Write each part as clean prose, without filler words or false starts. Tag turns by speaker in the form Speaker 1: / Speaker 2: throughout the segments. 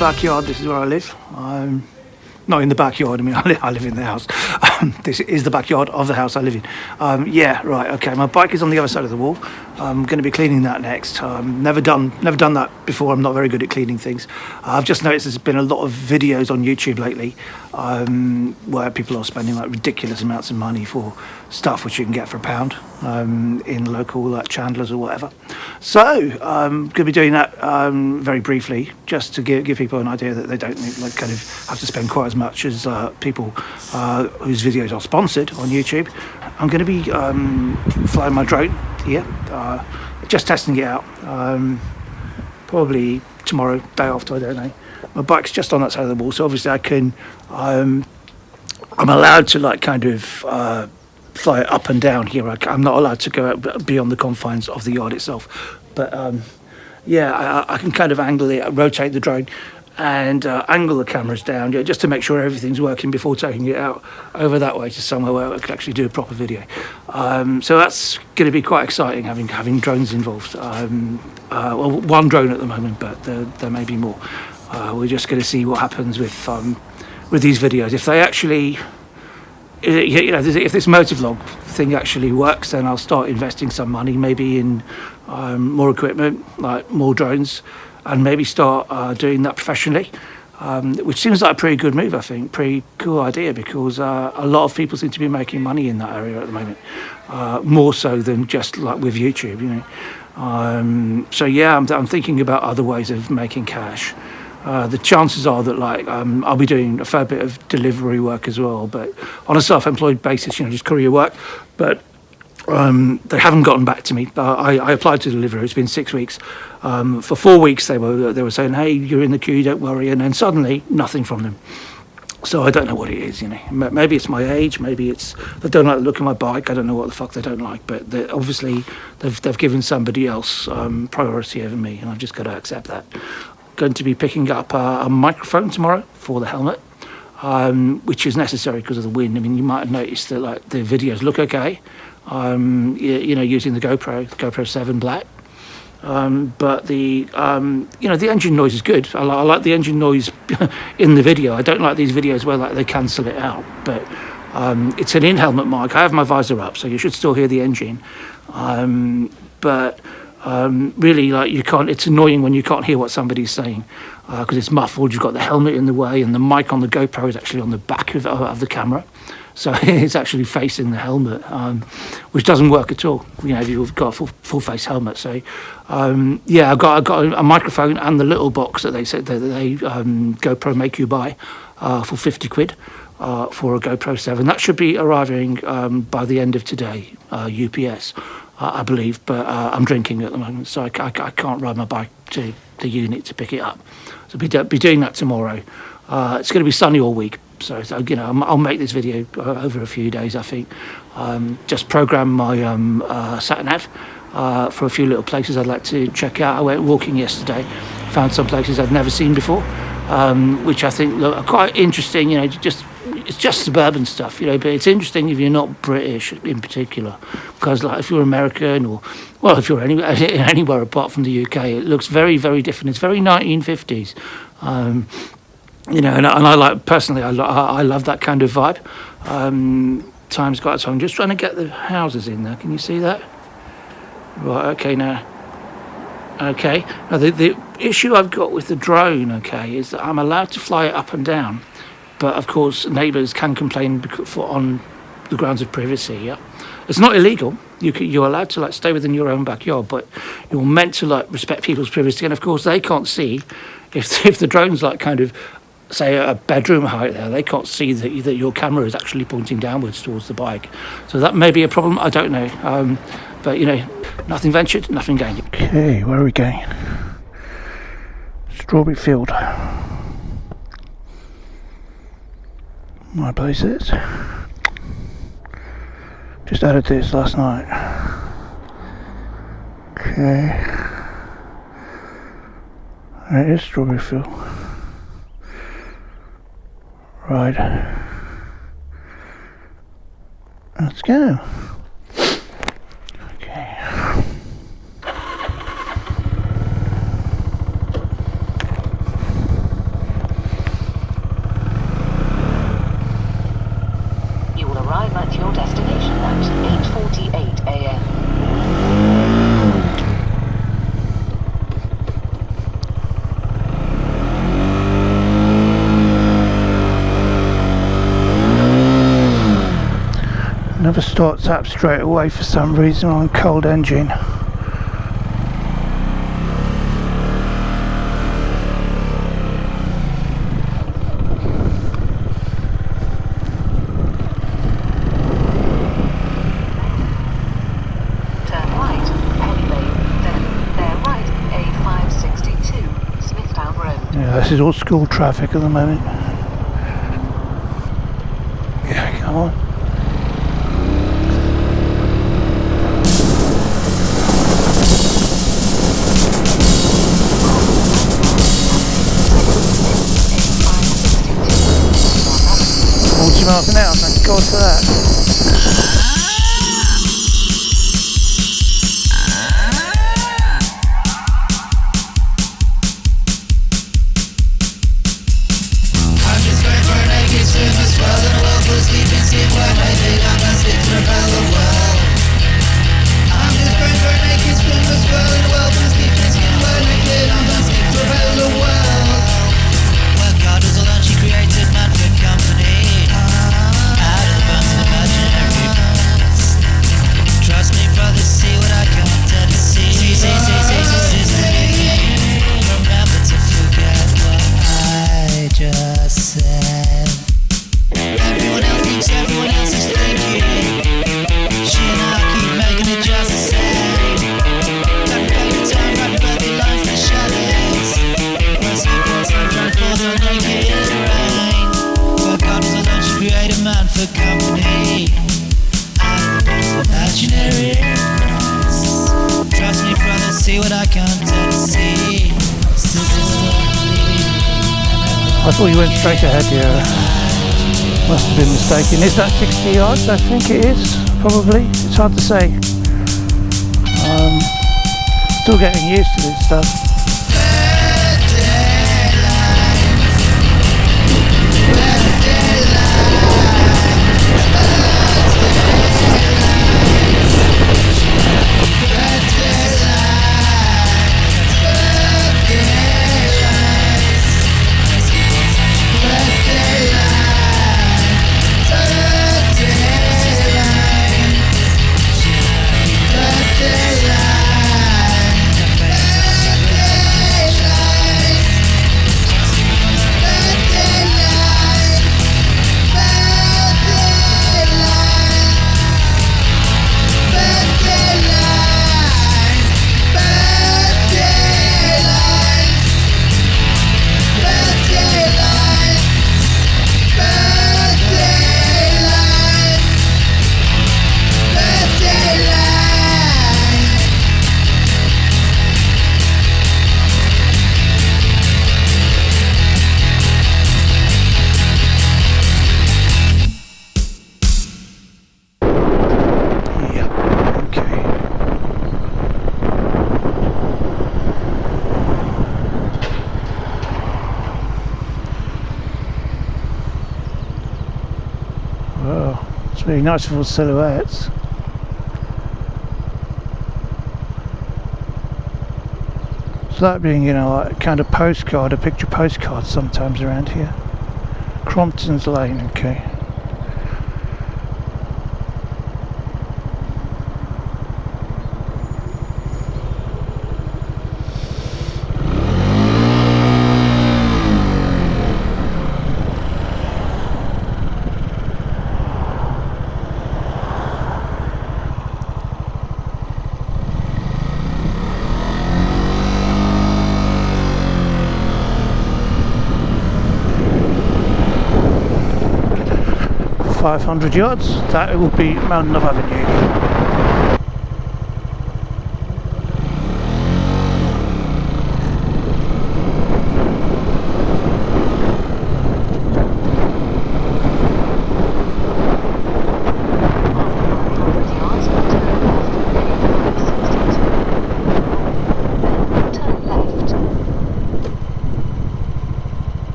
Speaker 1: backyard. This is where I live. Not in the backyard, I mean, I live in the house. This is the backyard of the house I live in. Yeah, right, okay, my bike is on the other side of the wall. I'm going to be cleaning that next. Never done that before. I'm not very good at cleaning things. I've just noticed there's been a lot of videos on YouTube lately where people are spending like ridiculous amounts of money for stuff which you can get for £1 in local like Chandlers or whatever. So I'm going to be doing that very briefly, just to give people an idea that they don't like kind of have to spend quite as much as people whose videos are sponsored on YouTube. I'm going to be flying my drone here, just testing it out. Probably tomorrow, day after, I don't know. My bike's just on that side of the wall, so obviously I can. I'm allowed to like kind of fly it up and down here. I'm not allowed to go out beyond the confines of the yard itself. But yeah, I can kind of angle it, rotate the drone, and angle the cameras down, just to make sure everything's working before taking it out over that way to somewhere where I could actually do a proper video. So that's going to be quite exciting, having drones involved. Well, one drone at the moment, but there may be more. We're just going to see what happens with these videos. If they actually, if this Motovlog thing actually works, then I'll start investing some money, maybe in more equipment, like more drones, and maybe start doing that professionally, which seems like a pretty good move, I think. Pretty cool idea, because a lot of people seem to be making money in that area at the moment, more so than just like with YouTube, So yeah, I'm thinking about other ways of making cash. The chances are that like I'll be doing a fair bit of delivery work as well, but on a self-employed basis, just courier work. But they haven't gotten back to me. I applied to deliver. It's been 6 weeks. For 4 weeks they were saying, "Hey, you're in the queue, don't worry," and then suddenly nothing from them. So I don't know what it is. Maybe it's my age. Maybe it's they don't like the look of my bike. I don't know what the fuck they don't like. But obviously they've given somebody else priority over me, and I've just got to accept that. Going to be picking up a microphone tomorrow for the helmet, which is necessary because of the wind. I mean, you might have noticed that like the videos look okay, using the GoPro 7 Black, but the the engine noise is good. I like the engine noise in the video. I don't like these videos where like they cancel it out, but it's an in-helmet mic. I have my visor up, so you should still hear the engine, but really, like you can't. It's annoying when you can't hear what somebody's saying because it's muffled. You've got the helmet in the way, and the mic on the GoPro is actually on the back of the camera, so it's actually facing the helmet, which doesn't work at all. If you've got a full face helmet. So yeah, I've got a microphone and the little box that they said that they GoPro make you buy for 50 quid. For a GoPro 7. That should be arriving by the end of today, UPS, I believe, but I'm drinking at the moment, so I can't ride my bike to the unit to pick it up. So I'll be doing that tomorrow. It's going to be sunny all week, so I'll make this video over a few days, I think. Just program my sat-nav for a few little places I'd like to check out. I went walking yesterday, found some places I've never seen before, which I think look quite interesting. It's just suburban stuff, but it's interesting if you're not British in particular, because like if you're American or if you're anywhere apart from the UK, it looks very, very different. It's very 1950s, and I like personally, I love that kind of vibe. Time's got so I'm just trying to get the houses in there. Can you see that? Right. Okay. Now. Okay. Now the issue I've got with the drone, is that I'm allowed to fly it up and down. But of course, neighbours can complain on the grounds of privacy. Yeah, it's not illegal. You're allowed to like stay within your own backyard, but you're meant to like respect people's privacy. And of course, they can't see if the drone's like kind of say a bedroom height there. They can't see that your camera is actually pointing downwards towards the bike. So that may be a problem. I don't know. But nothing ventured, nothing gained. Okay, where are we going? Strawberry Field. My place is. Just added this last night. Okay. There it is, Strawberry Field. Right. Let's go. Okay. never starts up straight away for some reason on cold engine.
Speaker 2: Turn right, Henley, then bear right, A562, Smithtown Road.
Speaker 1: Yeah, this is all school traffic at the moment. Yeah, come on. Miles an hour, thank God for that.
Speaker 3: I'm just going for a naked swim as well, and a world full of sleeping skin where maybe I'm gonna slip to rebel the world. I'm just going for a naked swim as well, and a world full of sleeping skin where maybe I'm gonna slip to rebel the world. Well, God was alone, she created man for company. Trust me, brother, see what I can't tell to see. Remember to forget what I just said. Everyone else thinks everyone else is thinking. She and I keep making it just the same. Don't pay the time, right bloody lines, the shadows. When sleeping sunshine falls on naked in the rain. Well, God was alone, she created man for company. Imaginary. Trust me, brother, see what I can't tell to see.
Speaker 1: I thought you went straight ahead, yeah. Must have been mistaken. Is that 60 yards? I think it is, probably. It's hard to say. Still getting used to this stuff. It's really nice for silhouettes. So that being, you know, like kind of postcard, a picture postcard sometimes around here. Crompton's Lane, okay. .500 yards, that will be Mountain of Avenue.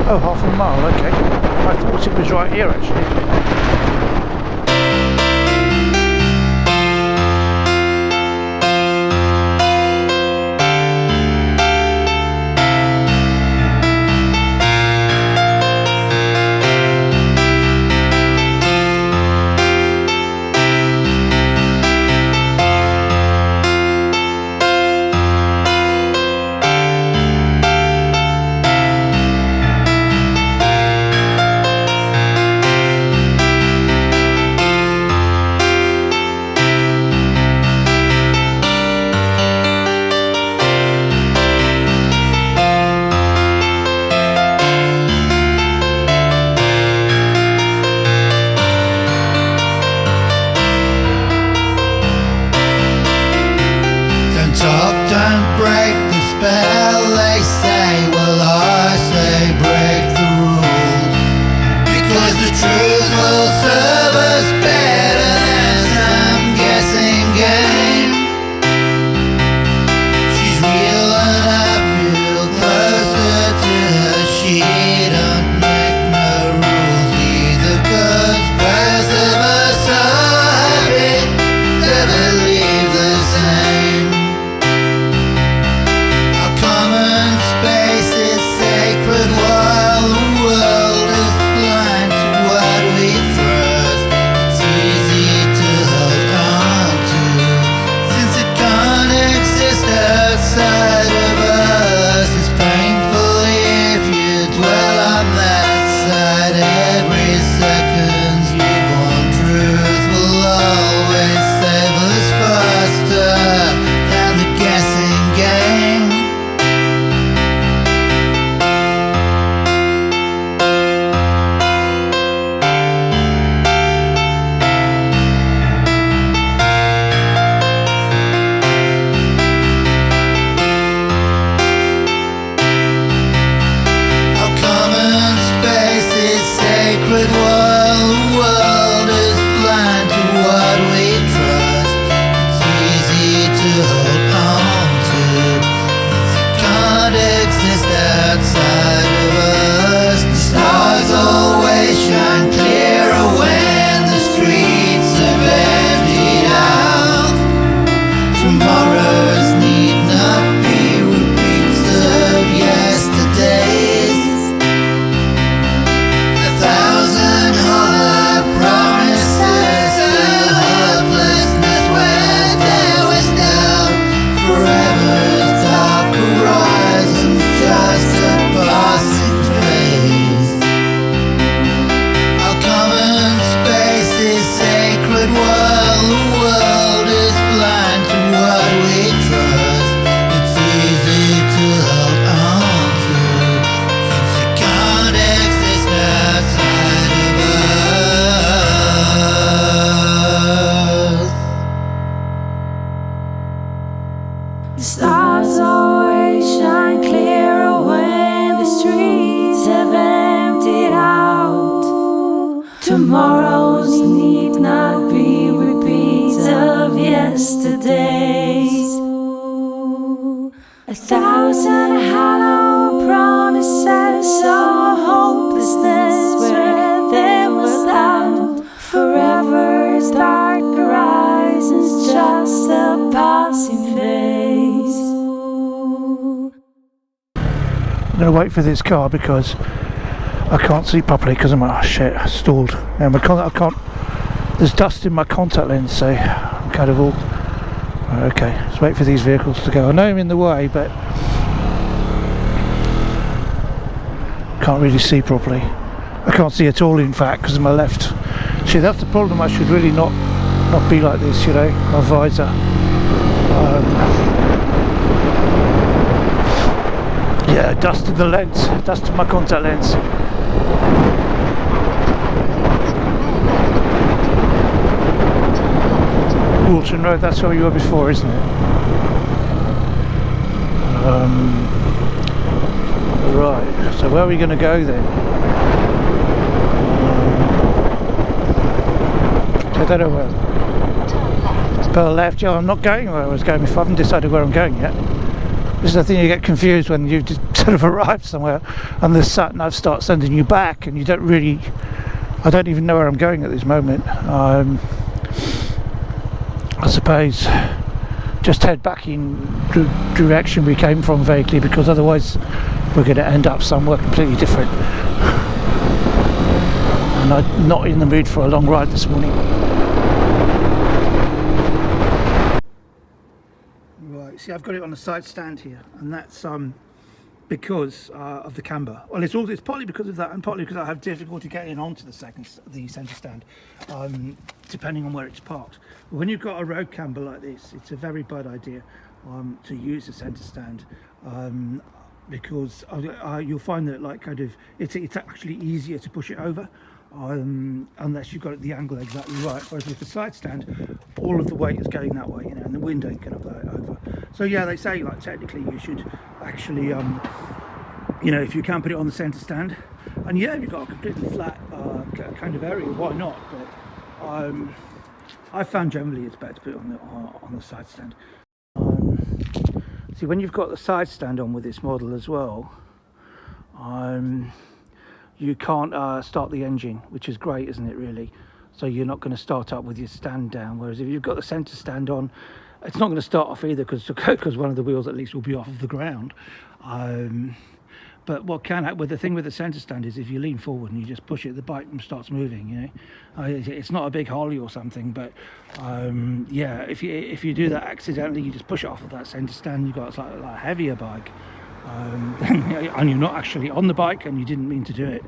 Speaker 1: Oh, half a mile, okay. I thought it was right here actually.
Speaker 3: Don't break the spell, they say. Well, I say break the rules, because the truth will serve us better than some guessing game. She's real and I feel closer to her. She don't make no rules either, 'cause both of us are happy, never leave the same. Space is sacred while the world is blind to what we trust. It's easy to hold on to, since it can't exist outside of us. It's painful if you dwell on that side. Every second you want truth will always save us faster than the guessing game. Sacred while the world is blind to what we trust. It's easy to hold on to, since it can't exist outside of us. The stars always shine clearer when the streets have emptied out. Tomorrows need not be repeats of yesterdays. Promises of hopelessness where there was doubt. Forever's dark horizons, just a passing phase. Our common space is sacred while the world is blind to what we trust. It's easy to hold on to, since it can't exist outside of us.
Speaker 4: The stars always shine clearer when the streets have emptied out. Tomorrows need not be repeats of yesterdays. A thousand hollow promises of hopelessness where there was doubt. Forever's dark horizons, just a passing phase.
Speaker 1: I'm going to wait for this car because I can't see properly because I'm shit, I stalled. And I can't. There's dust in my contact lens, so I'm kind of all. Okay, let's wait for these vehicles to go. I know I'm in the way, but can't really see properly. I can't see at all, in fact, because of my left. See, that's the problem. I should really not be like this, you know. My visor. Yeah, dusted the lens, dusted my contact lens. Walton Road, that's where you were before, isn't it? Right, so where are we going to go then? I don't know where. Turn left, yeah, I'm not going where I was going before. I haven't decided where I'm going yet. This is the thing, you get confused when you just sort of arrive somewhere and the sat nav starts sending you back, and you don't really, I don't even know where I'm going at this moment. I suppose just head back in the direction we came from vaguely, because otherwise we're going to end up somewhere completely different, and I'm not in the mood for a long ride this morning. Right, see, I've got it on a side stand here, and that's because of the camber. Well, it's partly because of that, and partly because I have difficulty getting onto the centre stand, depending on where it's parked. But when you've got a road camber like this, it's a very bad idea to use the centre stand, because you'll find that it's actually easier to push it over, unless you've got the angle exactly right. Whereas with the side stand, all of the weight is going that way, and the wind ain't going to blow it over. So yeah, they say technically you should actually, if you can put it on the centre stand, and yeah, you've got a completely flat kind of area, why not? But I found generally it's better to put it on the side stand. See, when you've got the side stand on with this model as well, you can't start the engine, which is great, isn't it, really? So you're not going to start up with your stand down, whereas if you've got the centre stand on, it's not going to start off either, because one of the wheels at least will be off of the ground. But what can happen with the thing with the centre stand is if you lean forward and you just push it, the bike starts moving. It's not a big holly or something, but yeah, if you do that accidentally, you just push it off of that centre stand, you've got a heavier bike, and you're not actually on the bike and you didn't mean to do it.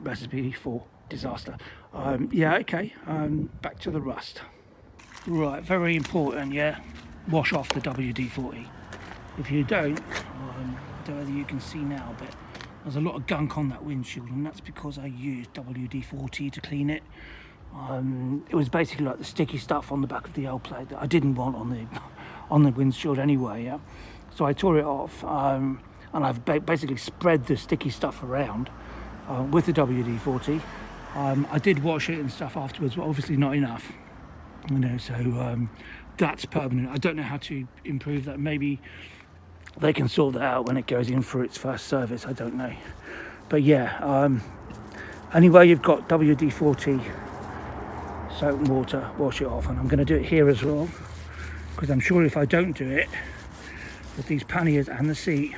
Speaker 1: Recipe for disaster. Yeah, okay, back to the rust. Right, very important, yeah, wash off the WD-40. If you don't, I don't know whether you can see now, but there's a lot of gunk on that windshield, and that's because I used WD-40 to clean it. It was basically like the sticky stuff on the back of the L plate that I didn't want on the windshield anyway, yeah. So I tore it off, and I've basically spread the sticky stuff around with the WD-40. I did wash it and stuff afterwards, but obviously not enough. So that's permanent. I don't know how to improve that. Maybe they can sort that out when it goes in for its first service. I don't know. But yeah, anyway, you've got WD-40, soap and water, wash it off. And I'm going to do it here as well, because I'm sure if I don't do it, with these panniers and the seat,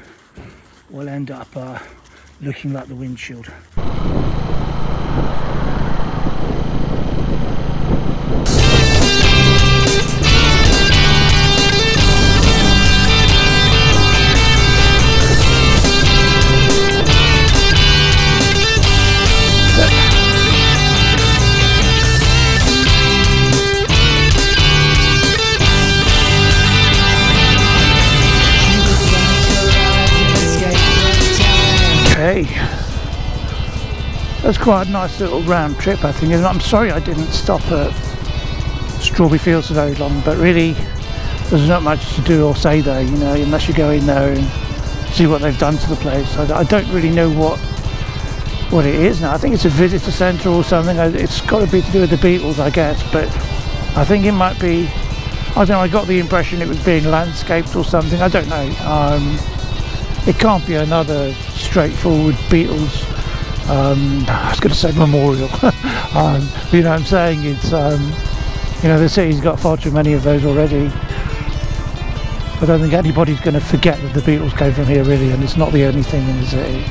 Speaker 1: will end up looking like the windshield. That's quite a nice little round trip, I think. And I'm sorry I didn't stop at Strawberry Fields for very long, but really there's not much to do or say there, unless you go in there and see what they've done to the place. I don't really know what it is now. I think it's a visitor centre or something. It's got to be to do with the Beatles, I guess, but I think it might be, I don't know, I got the impression it was being landscaped or something. I don't know. It can't be another straightforward Beatles, I was going to say memorial. You know what I'm saying? It's, the city's got far too many of those already. I don't think anybody's going to forget that the Beatles came from here, really, and it's not the only thing in the city.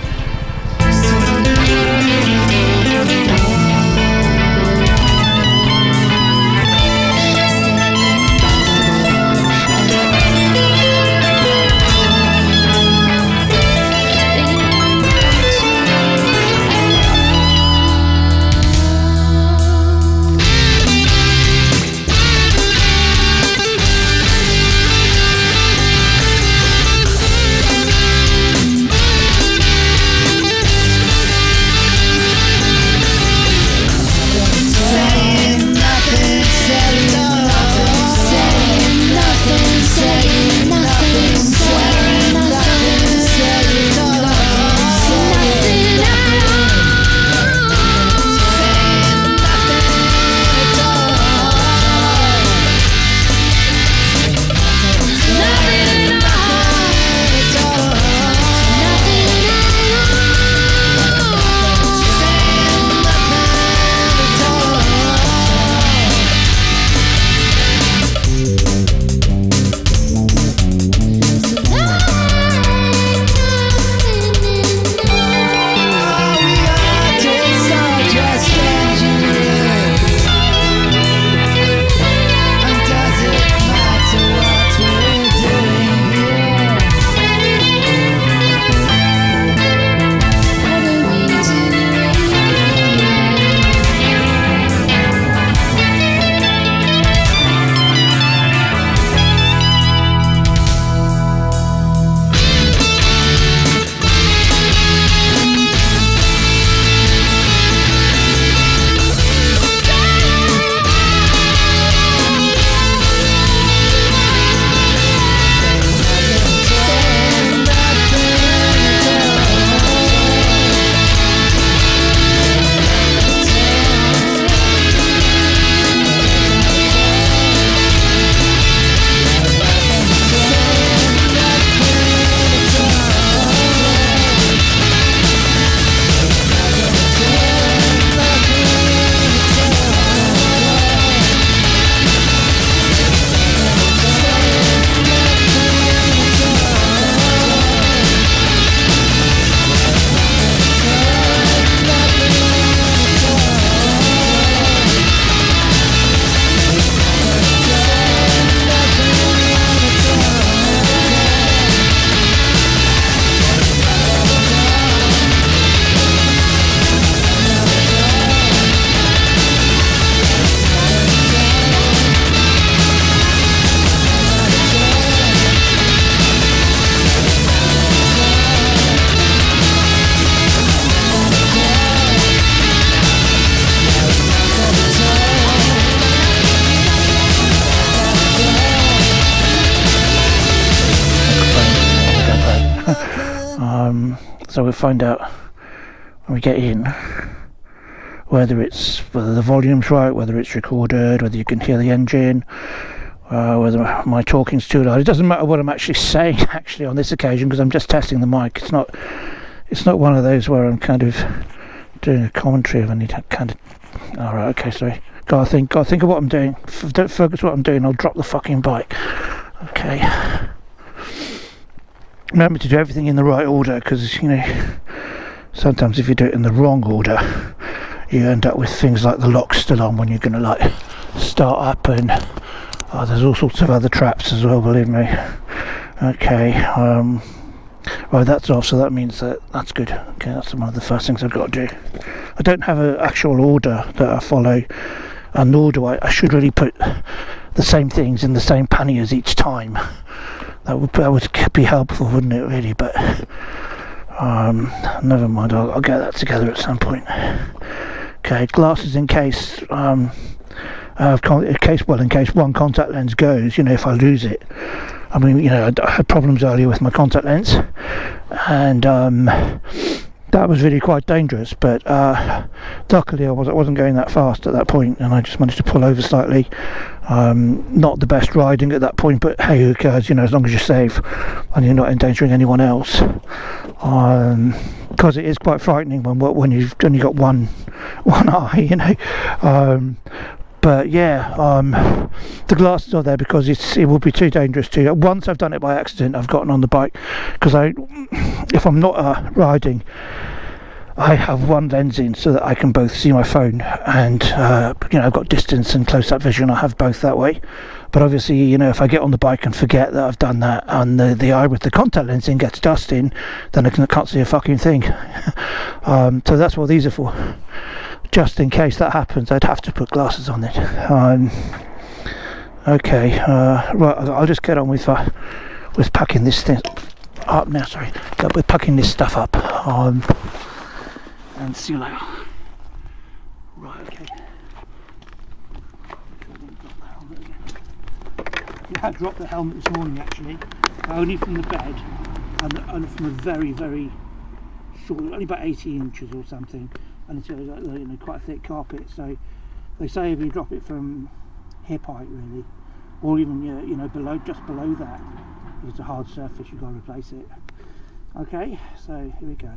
Speaker 1: to find out when we get in whether the volume's right, whether it's recorded, whether you can hear the engine, whether my talking's too loud. It doesn't matter what I'm actually saying actually on this occasion, because I'm just testing the mic. It's not one of those where I'm kind of doing a commentary of any kind of. All right, okay, sorry. Gotta think of what I'm doing. Don't focus what I'm doing. I'll drop the fucking bike. Okay. Remember to do everything in the right order, because sometimes if you do it in the wrong order, you end up with things like the lock still on when you're going to like start up, and there's all sorts of other traps as well, believe me. Okay, right, that's off, so that means that's good. Okay, that's one of the first things I've got to do. I don't have an actual order that I follow, and nor do I should really put the same things in the same panniers each time. That would be helpful, wouldn't it, really? But never mind, I'll get that together at some point. Okay, glasses in case in case one contact lens goes, if I lose it. I mean, I had problems earlier with my contact lens, and that was really quite dangerous, but luckily I wasn't going that fast at that point, and I just managed to pull over slightly. Not the best riding at that point, but hey, who cares, as long as you're safe and you're not endangering anyone else. Because it is quite frightening when you've only got one eye, But yeah, the glasses are there because it would be too dangerous to. Once I've done it by accident, I've gotten on the bike, because if I'm not riding, I have one lens in so that I can both see my phone and I've got distance and close-up vision. I have both that way. But obviously, if I get on the bike and forget that I've done that, and the eye with the contact lens in gets dust in, then I can't see a fucking thing. So that's what these are for. Just in case that happens, I'd have to put glasses on it. Okay, right, I'll just get on with packing this thing up now. Sorry, we're packing this stuff up. And see you later. Right, okay. I dropped the helmet this morning, actually, only from the bed, and only from a very, very short, only about 80 inches or something. And it's quite a thick carpet, so they say if you drop it from hip height, really, or even just below that, if it's a hard surface, you've got to replace it. Okay, so here we go.